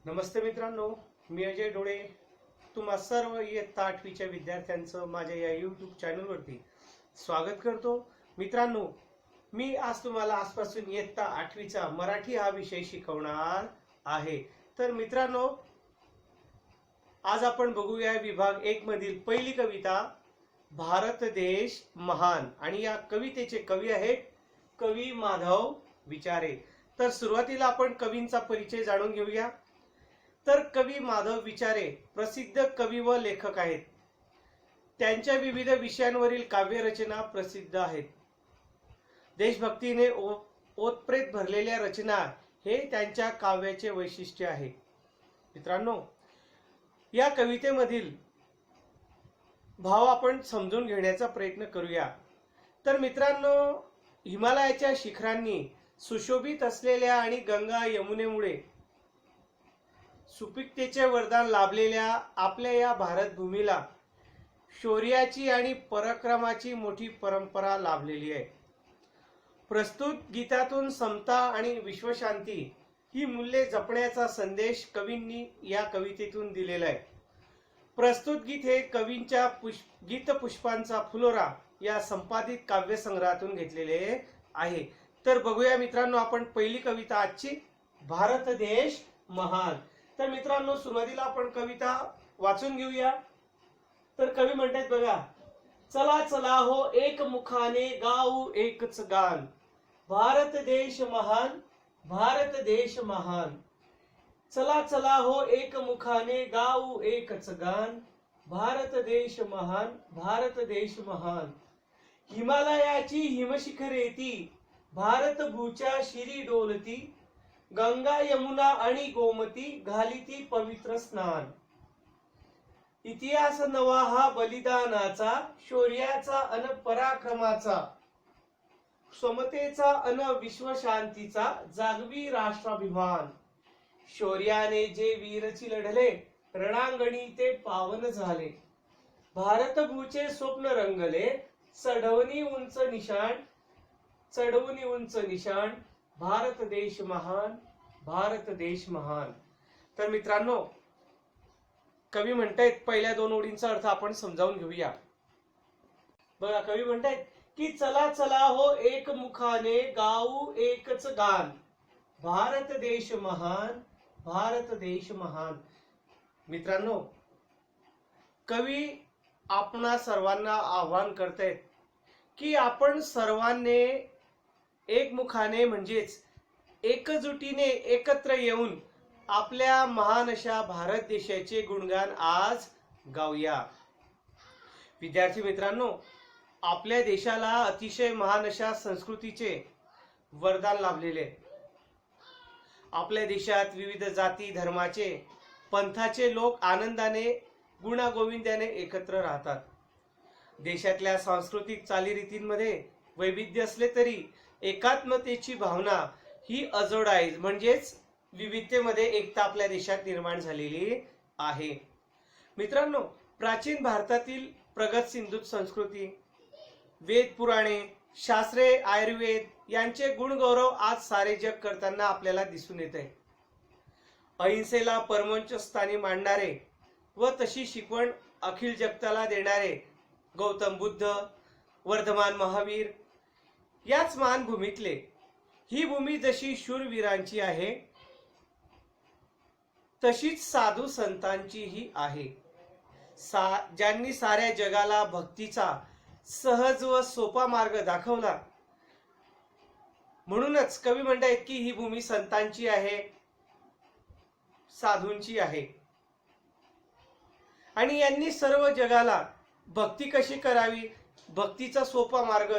नमस्ते मित्रांनो, मी अजय डोळे तुम्हा सर्व इयत्ता 8वीच्या विद्यार्थ्यांचं माझ्या या यूट्यूब चॅनलवरती स्वागत करतो. मित्रांनो, मी आज तुम्हाला आजपासून इयत्ता 8वीचा मराठी हा विषय शिकवणार आहे. तर मित्रांनो, आज आपण बघूया विभाग 1 मधील पहिली कविता भारत देश महान, आणि या कवितेचे कवी आहेत कवी माधव विचारे. तर सुरुवातीला आपण कवींचा परिचय जाणून घेऊया. तर कवी माधव विचारे प्रसिद्ध कवी व लेखक आहेत. त्यांच्या विविध विषयांवरील काव्यरचना प्रसिद्ध आहेत. देशभक्तीने ओतप्रेत भरलेल्या रचना हे त्यांच्या काव्याचे वैशिष्ट्य आहे. मित्रांनो, या कवितेमधील भाव आपण समजून घेण्याचा प्रयत्न करूया. तर मित्रांनो, हिमालयाच्या शिखरांनी सुशोभित असलेल्या आणि गंगा यमुनेमुळे सुपिकतेचे वरदान लाभलेल्या आपल्या या भारत भूमीला शौर्याची आणि पराक्रमाची मोठी परंपरा लाभलेली आहे. प्रस्तुत गीतातून समता आणि विश्वशांती ही मूल्ये जपण्याचा संदेश कवींनी या कवितेतून दिलेला आहे. प्रस्तुत गीत हे कवींच्या गीतपुष्पांचा फुलोरा या संपादित काव्यसंग्रहातून घेतलेले आहे. तर बघूया मित्रांनो, आपण पहिली कविता आजची, भारत देश महान. तर मित्रांनो, सुरुवातीला आपण कविता वाचून घेऊया. तर कवी म्हणतात बघा, चला चला हो एक मुखाने गाऊ एकच गान, भारत देश महान, भारत देश महान. चला चला हो एक मुखाने गाऊ एकच गान, भारत देश महान, भारत देश महान. हिमालयाची हिमशिखरे ती भारत भूच्या शिरी डोलती, गंगा यमुना आणि गोमती घालिती पवित्र स्नान. इतिहास नवा हा बलिदानाचा, शौर्याचा अन पराक्रमाचा, समतेचा अन विश्वशांतीचा जागवी राष्ट्राभिमान. शौर्याने जे वीरची लढले, रणांगणी ते पावन झाले, भारतभूचे स्वप्न रंगले, चढवणी उंच निशाण, चढवणी उंच निशाण. भारत देश महान, भारत देश महान. तर मित्रांनो, कवी म्हणतायत पहिल्या दोन ओळींचा अर्थ आपण समजावून घेऊया. बघा, कवी म्हणतायत की चला चला हो एक मुखाने गाऊ एकच गान, भारत देश महान, भारत देश महान. मित्रांनो, कवी आपणा सर्वांना आव्हान करतायत की आपण सर्वांनी एकमुखाने म्हणजेच एकजुटीने एकत्र येऊन आपल्या महान अशा भारत देशाचे गुणगान आज गाऊया. विद्यार्थी मित्रांनो, आपल्या देशाला अतिशय महान अशा संस्कृतीचे वरदान लाभलेले. आपल्या देशात विविध जाती धर्माचे पंथाचे लोक आनंदाने गुणागोविंदाने एकत्र राहतात. देशातल्या सांस्कृतिक चालीरीतींमध्ये वैविध्य असले तरी एकात्मतेची भावना ही अजोड आहे. म्हणजेच विविधतेमध्ये एकता आपल्या देशात निर्माण झालेली आहे. मित्रांनो, प्राचीन भारतातील प्रगत सिंधू संस्कृती, वेद पुराणे, शास्त्रे, आयुर्वेद यांचे गुणगौरव आज सारे जग करताना आपल्याला दिसून येत आहे. अहिंसेला परमोच्च स्थानी मांडणारे व तशी शिकवण अखिल जगताला देणारे गौतम बुद्ध, वर्धमान महावीर याच महान भूमीतले. ही भूमी जशी शूरवीरांची आहे तशीच साधू संतांचीही आहे, ज्यांनी साऱ्या जगाला भक्तीचा सहज व सोपा मार्ग दाखवला. म्हणूनच कवी म्हणतायत की ही भूमी संतांची आहे, साधूंची आहे, आणि यांनी सर्व जगाला भक्ती कशी करावी, भक्तीचा सोपा मार्ग,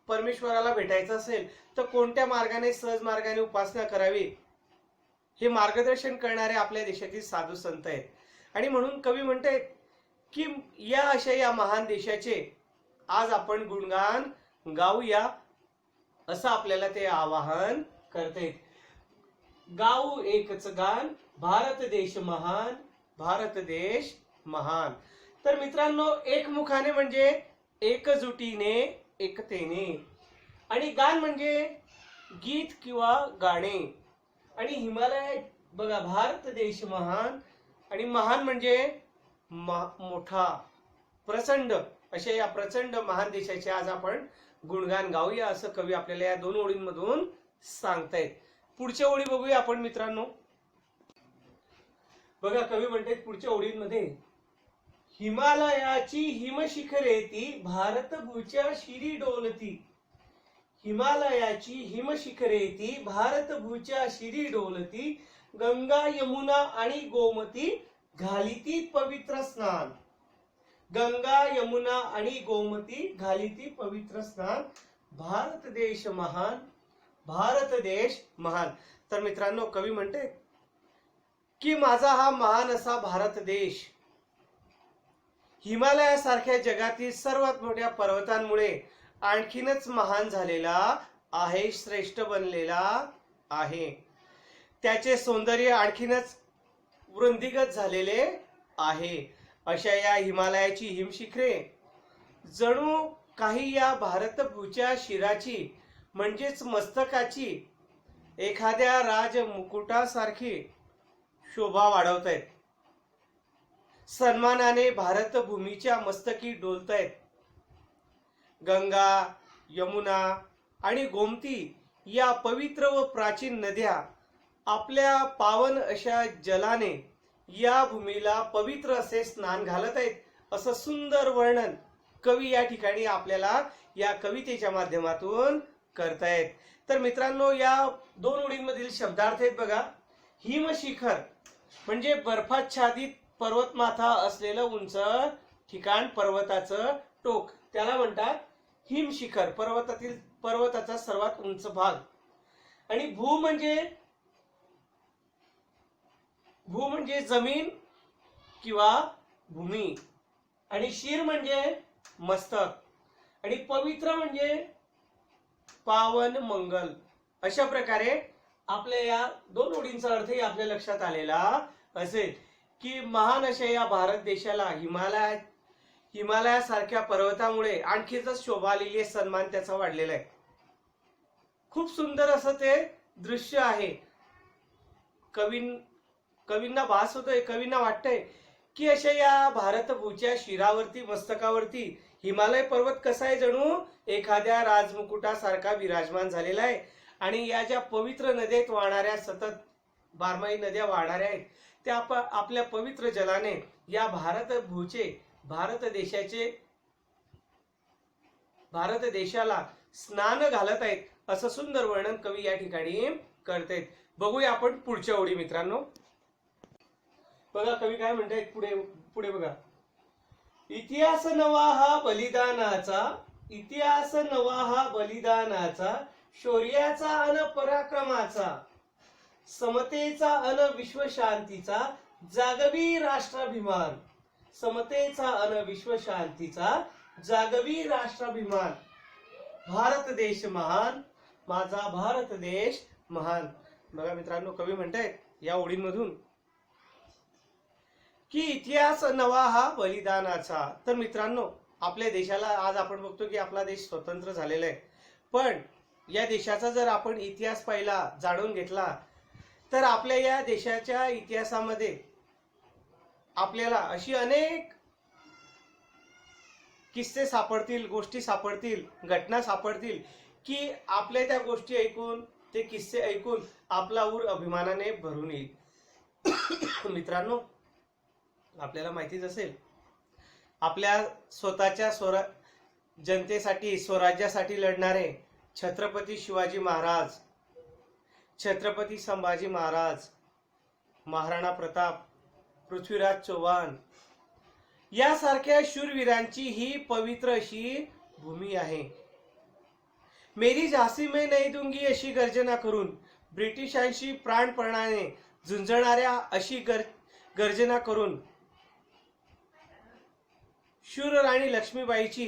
परमेश्वराला भेटायचं असेल तर कोणत्या मार्गाने, सहज मार्गाने उपासना करावी, हे मार्गदर्शन करणारे आपल्या देशातील साधू संत आहेत. आणि म्हणून कवी म्हणतायत की या अशा या महान देशाचे आज आपण गुणगान गाऊया, असं आपल्याला ते आवाहन करतायत. गाऊ एकच गान, भारत देश महान, भारत देश महान. तर मित्रांनो, एकमुखाने म्हणजे एकजुटीने, एकतेने, आणि गान म्हणजे गीत किंवा गाणे, आणि हिमालय बघा, भारत देश महान, आणि महान म्हणजे मोठा, प्रचंड, अशा या प्रचंड महान देशाचे आज आपण गुणगान गाऊया, असं कवी आपल्याला या 2 ओळींमधून सांगतायत. पुढच्या ओळी बघूया आपण मित्रांनो. बघा, कवी म्हणतात पुढच्या ओळींमध्ये, हिमालयाची हिमशिखरे ती भारतभूच्या शिरी डोलती. हिमालयाची हिमशिखरे ती भारतभूच्या शिरी डोलती. गंगा यमुना आणि गोमती घालिती पवित्र स्नान. गंगा यमुना आणि गोमती घालिती पवित्र स्नान. भारत देश महान, भारत देश महान. तर मित्रांनो, कवी म्हणते की माझा हा महान असा भारत देश हिमालयासारख्या जगातील सर्वात मोठ्या पर्वतांमुळे आणखीनच महान झालेला आहे, श्रेष्ठ बनलेला आहे. त्याचे सौंदर्य आणखीनच वृद्धिंगत झालेले आहे. अशा या हिमालयाची हिमशिखरे जणू काही या भारतभूच्या शिराची म्हणजेच मस्तकाची एखाद्या राजमुकुटासारखी शोभा वाढवतायत. सन्मानाने भारतभूमीच्या मस्तकी डोलतायत. गंगा, यमुना आणि गोमती या पवित्र व प्राचीन नद्या आपल्या पावन अशा जलाने या भूमीला पवित्र असे स्नान घालत आहेत, असं सुंदर वर्णन कवी या ठिकाणी आपल्याला या कवितेच्या माध्यमातून करतायत. तर मित्रांनो, या 2 ओळींमधील शब्दार्थ आहेत बघा. हिमशिखर म्हणजे बर्फाच्छादित पर्वतमाथा असलेलं उंच ठिकाण, पर्वताचं टोक, त्याला म्हणतात हिमशिखर, पर्वताचा सर्वात उंच भाग. आणि भू म्हणजे जमीन किंवा भूमी, आणि शिर म्हणजे मस्तक, आणि पवित्र म्हणजे पावन, मंगल. अशा प्रकारे आपल्या या 2 ओळींचा अर्थही आपल्या लक्षात आलेला असेल की महान अशा या भारत देशाला हिमालयासारख्या पर्वतामुळे आणखीच शोभा आलेली आहे, सन्मान त्याचा वाढलेला आहे. खूप सुंदर असं ते दृश्य आहे. कवींना भास होतोय, कवींना वाटतंय की अशा या भारतभूच्या शिरावरती, मस्तकावरती हिमालय पर्वत कसा आहे, जणू एखाद्या राजमुकुटासारखा विराजमान झालेला आहे. आणि या ज्या पवित्र नद्यात वाहणाऱ्या, सतत 12माही नद्या वाहणाऱ्या आहेत, त्या आपल्या पवित्र जलाने या भारत देशाला स्नान घालत आहेत, असं सुंदर वर्णन कवी या ठिकाणी करतायत. बघूया आपण पुढच्या ओळी मित्रांनो. बघा, कवी काय म्हणतायत पुढे बघा. इतिहास नवा हा बलिदानाचा, इतिहास नवा हा बलिदानाचा, शौर्याचा अन पराक्रमाचा, समतेचा अन विश्वशांतीचा, जागवी राष्ट्राभिमान. समतेचा अन विश्वशांतीचा, जागवी राष्ट्राभिमान. भारत देश महान, माझा भारत देश महान. बघा मित्रांनो, कवी म्हणतायत या ओळींमधून की इतिहास नवा हा बलिदानाचा. तर मित्रांनो, आपल्या देशाला आज आपण बघतो की आपला देश स्वतंत्र झालेला आहे, पण या देशाचा जर आपण इतिहास पाहिला, जाणून घेतला, तर आपल्या या देशाच्या इतिहासामध्ये आपल्याला अशी अनेक किस्से सापडतील, गोष्टी सापडतील, घटना सापडतील की आपल्या त्या गोष्टी ऐकून, ते किस्से ऐकून आपला ऊर अभिमानाने भरून येईल. मित्रांनो, आपल्याला माहितीच असेल, आपल्या स्वतःच्या जनतेसाठी, स्वराज्यासाठी लढणारे छत्रपती शिवाजी महाराज, छत्रपती संभाजी महाराज, महाराणा प्रताप, पृथ्वीराज चव्हाण यासारख्या शूरवीरांची ही पवित्र अशी भूमी आहे. मेरी झांसी में नहीं दूंगी अशी गर्जना करून ब्रिटिशांशी प्राणपणाने झुंजणाऱ्या अशी गर्जना करून शूर राणी लक्ष्मीबाईची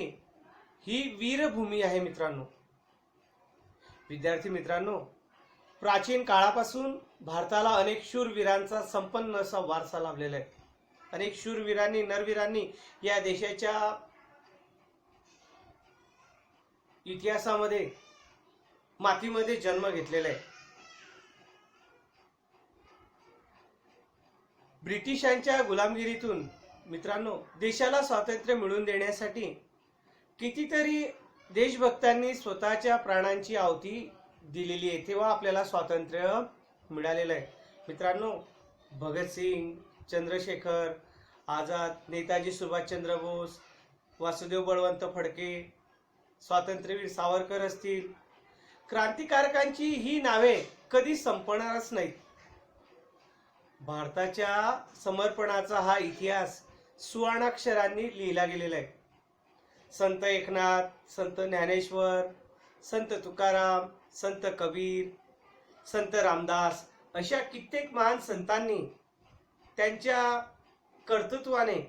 ही वीरभूमी आहे. मित्रांनो, विद्यार्थी मित्रांनो, प्राचीन काळापासून भारताला अनेक शूरवीरांचा संपन्न असा वारसा लाभलेला आहे. अनेक शूरवीरांनी, नरवीरांनी या देशाच्या इतिहासामध्ये, मातीमध्ये जन्म घेतलेला आहे. ब्रिटिशांच्या गुलामगिरीतून मित्रांनो देशाला स्वातंत्र्य मिळवून देण्यासाठी कितीतरी देशभक्तांनी स्वतःच्या प्राणांची आहुती दिलेली आहे, तेव्हा आपल्याला स्वातंत्र्य मिळालेलं आहे. मित्रांनो, भगतसिंग, चंद्रशेखर आझाद, नेताजी सुभाषचंद्र बोस, वासुदेव बळवंत फडके, स्वातंत्र्यवीर सावरकर असतील, क्रांतिकारकांची ही नावे कधी संपणारच नाहीत. भारताच्या समर्पणाचा हा इतिहास सुवर्णाक्षरांनी लिहिला गेलेला आहे. संत एकनाथ, संत ज्ञानेश्वर, संत तुकाराम, संत कबीर, संत रामदास अशा कित्येक महान संतांनी त्यांच्या कर्तृत्वाने,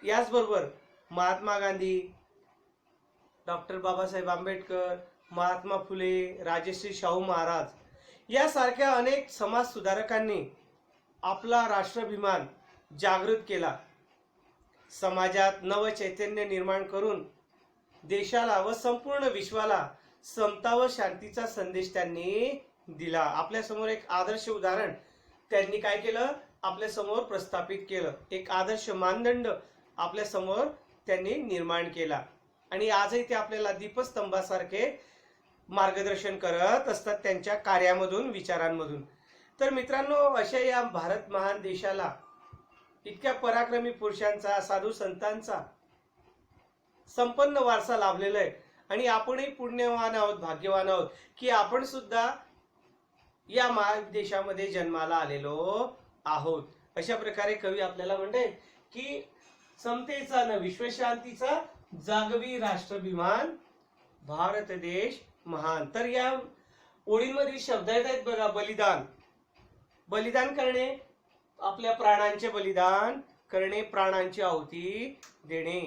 याचबरोबर महात्मा गांधी, डॉक्टर बाबासाहेब आंबेडकर, महात्मा फुले, राजश्री शाहू महाराज यासारख्या अनेक समाज सुधारकांनी आपला राष्ट्राभिमान जागृत केला. समाजात नव चैतन्य निर्माण करून देशाला व संपूर्ण विश्वाला समता व शांतीचा संदेश त्यांनी दिला. आपल्या समोर एक आदर्श उदाहरण त्यांनी काय केलं, आपल्या समोर प्रस्थापित केलं. एक आदर्श मानदंड आपल्या समोर त्यांनी निर्माण केला आणि आजही ते आपल्याला दीपस्तंभासारखे मार्गदर्शन करत असतात त्यांच्या कार्यामधून, विचारांमधून. तर मित्रांनो, अशा या भारत महान देशाला इतक्या पराक्रमी पुरुषांचा, साधू संतांचा संपन्न वारसा लाभलेला आहे आणि आपणही पुण्यवान आहोत, भाग्यवान आहोत की आपण सुद्धा या महादेशामध्ये जन्माला आलेलो आहोत. अशा प्रकारे कवी आपल्याला म्हणते की समतेचा न विश्वशांतीचा जागवी राष्ट्राभिमान, भारत देश महान. तर या ओळींमध्ये शब्द आहेत बघा, बलिदान. बलिदान करणे, आपल्या प्राणांचे बलिदान करणे, प्राणांची आहुती देणे.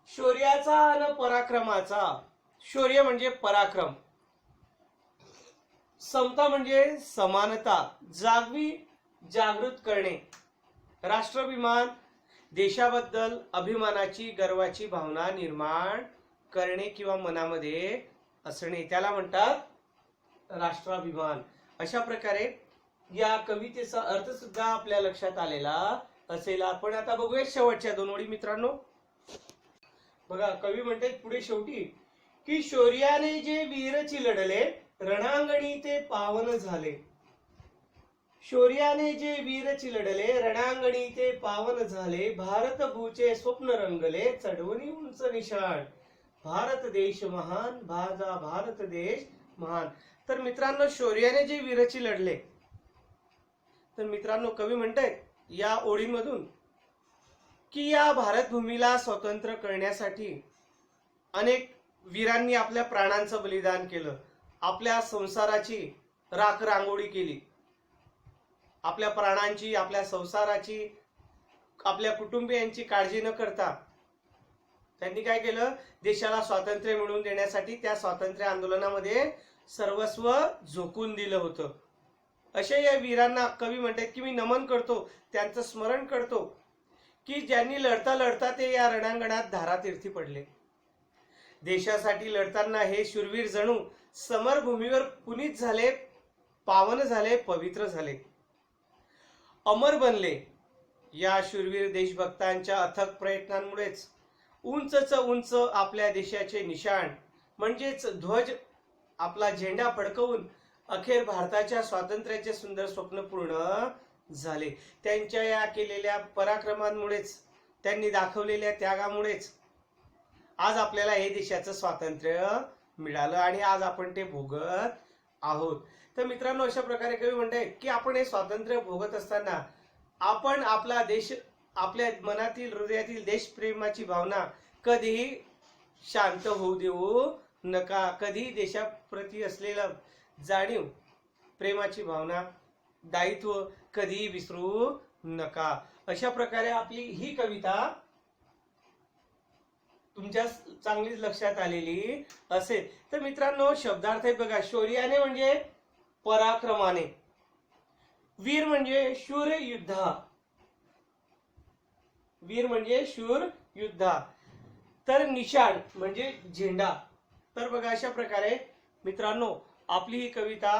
शौर्याचा आणि पराक्रमाचा. शौर्य म्हणजे पराक्रम, समता म्हणजे समानता, जागवी जागृत करणे, राष्ट्राभिमान देशाबद्दल अभिमानाची, गर्वाची भावना निर्माण करणे किंवा मनामध्ये असणे, त्याला म्हणतात राष्ट्राभिमान. अशा प्रकारे या कवितेचा अर्थ सुद्धा आपल्या लक्षात आलेला असेल. आपण आता बघूया शेवटच्या दोन ओळी मित्रांनो. बघा, कवी म्हणतात पुढे शेवटी की शौर्याने जे वीरची लढले, रणांगणी ते पावन झाले. शौर्याने जे वीरची लढले, रणांगणी ते पावन झाले. भारत भूचे स्वप्न रंगले, चढवणी उंच निशाण. भारत देश महान, भाजा भारत देश महान. तर मित्रांनो, शौर्याने जे वीरची लढले, तर मित्रांनो कवी म्हणतायत या ओळींमधून की या भारत भूमीला स्वतंत्र करण्यासाठी अनेक वीरांनी आपल्या प्राणांचं बलिदान केलं, आपल्या संसाराची राख रांगोळी केली, आपल्या प्राणांची, आपल्या संसाराची, आपल्या कुटुंबियांची काळजी न करता त्यांनी काय केलं, देशाला स्वातंत्र्य मिळवून देण्यासाठी त्या स्वातंत्र्य आंदोलनामध्ये सर्वस्व झोकून दिलं होतं. अशा या वीरांना कवी म्हणतात की मी नमन करतो, त्यांचं स्मरण करतो की ज्यांनी लढता लढता ते या रणांगणात धारातीर्थी पडले. देशासाठी लढताना हे शूरवीर जणू समरभूमीवर पुनीत झाले, पावन झाले, पवित्र झाले, अमर बनले. या शूरवीर देशभक्तांच्या अथक प्रयत्नांमुळेच उंचच उंच आपल्या देशाचे निशाण म्हणजेच ध्वज, आपला झेंडा फडकवून अखेर भारताच्या स्वातंत्र्याचे सुंदर स्वप्न पूर्ण झाले. त्यांच्या या केलेल्या पराक्रमांमुळेच, त्यांनी दाखवलेल्या त्यागामुळेच आज आपल्याला हे देशाचं स्वातंत्र्य मिळालं आणि आज आपण ते भोगत आहोत. तर मित्रांनो, अशा प्रकारे कवी म्हणतायत की आपण हे स्वातंत्र्य भोगत असताना आपण आपला देश, आपल्या मनातील, हृदयातील देशप्रेमाची भावना कधीही शांत होऊ देऊ नका. कधी देशाप्रती असलेलं जाणीव, प्रेमाची भावना, दायित्व कधी विसरू नका. अशा प्रकारे आपली ही कविता तुमच्या चांगलीच लक्षात आलेली असेल. तर मित्रांनो, शब्दार्थ आहे बघा. शौर्याने म्हणजे पराक्रमाने, वीर म्हणजे शूर योद्धा, वीर म्हणजे शूर योद्धा, तर निशाण म्हणजे झेंडा. तर बघा, अशा प्रकारे मित्रांनो आपली ही कविता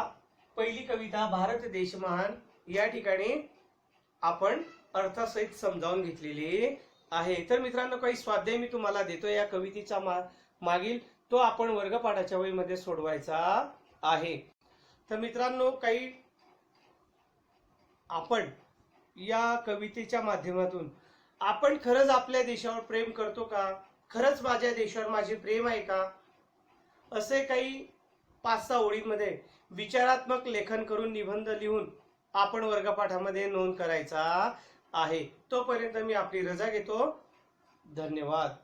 पहिली कविता भारत देश महान या ठिकाणी आपण अर्थसहित समजावून घेतलेली आहे। तर मित्रांनो, काही स्वाध्याय मी तुम्हाला देतो या कवितेचा मागील तो आपण वर्गपाठाच्या वहीमध्ये सोडवायचा आहे। तर मित्रांनो, काही आपण या कवितेच्या माध्यमातून आपण खरंच आपल्या देशावर प्रेम करतो का, खरंच माझ्या देशावर माझे प्रेम आहे का, असे काही 5-6 ओळींमध्ये विचारात्मक लेखन करून निबंध लिहून आपण वर्गपाठामध्ये नोंद करायचा आहे। तोपर्यंत मी आपली रजा घेतो। धन्यवाद।